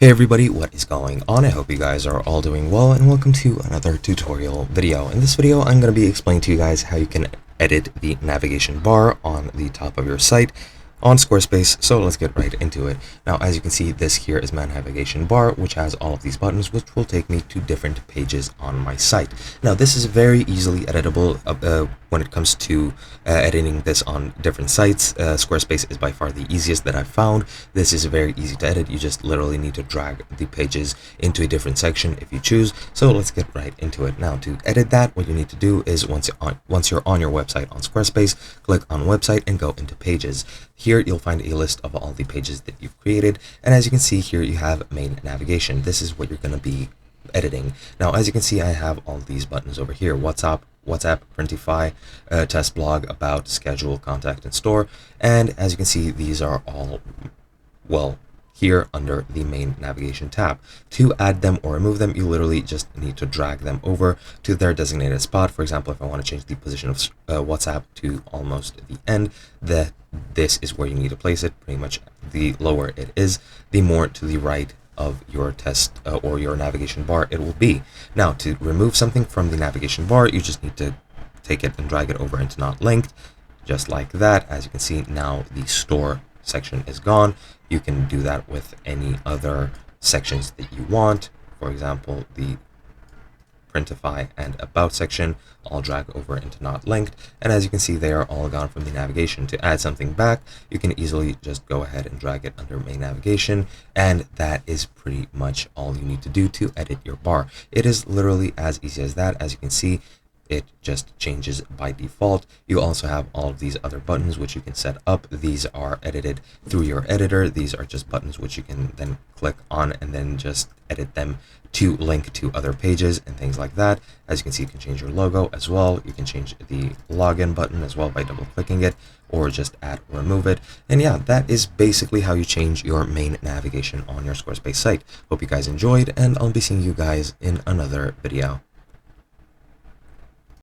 Hey everybody, what is going on? I hope you guys are all doing well, and welcome to another tutorial video. In this video, I'm going to be explaining to you guys how you can edit the navigation bar on the top of your site on Squarespace. So let's get right into it. Now, as you can see, this here is my navigation bar, which has all of these buttons, which will take me to different pages on my site. Now, this is very easily editable when it comes to editing this on different sites. Squarespace is by far the easiest that I've found. This is very easy to edit. You just literally need to drag the pages into a different section if you choose. So let's get right into it. Now, to edit that, what you need to do is once you're on your website on Squarespace, click on website and go into pages. Here you'll find a list of all the pages that you've created, and as you can see here you have main navigation. This is what you're going to be editing. Now, as you can see, I have all these buttons over here: WhatsApp, Printify, test blog, about, schedule, contact, and store. And as you can see, these are all, well, here under the main navigation tab. To add them or remove them, you literally just need to drag them over to their designated spot. For example, if I want to change the position of WhatsApp to almost the end, this is where you need to place it. Pretty much the lower it is, the more to the right of your test or your navigation bar it will be. Now, to remove something from the navigation bar, you just need to take it and drag it over into not linked, just like that. As you can see, now the store section is gone. You can do that with any other sections that you want. For example, the Printify and about section, I'll drag over into not linked, and as you can see, they are all gone from the navigation. To add something back, you can easily just go ahead and drag it under main navigation, and that is pretty much all you need to do to edit your bar. It is literally as easy as that. As you can see, it just changes by default. You also have all of these other buttons which you can set up. These are edited through your editor. These are just buttons which you can then click on and then just edit them to link to other pages and things like that. As you can see, you can change your logo as well. You can change the login button as well by double clicking it, or just add or remove it. And yeah, that is basically how you change your main navigation on your Squarespace site. Hope you guys enjoyed, and I'll be seeing you guys in another video.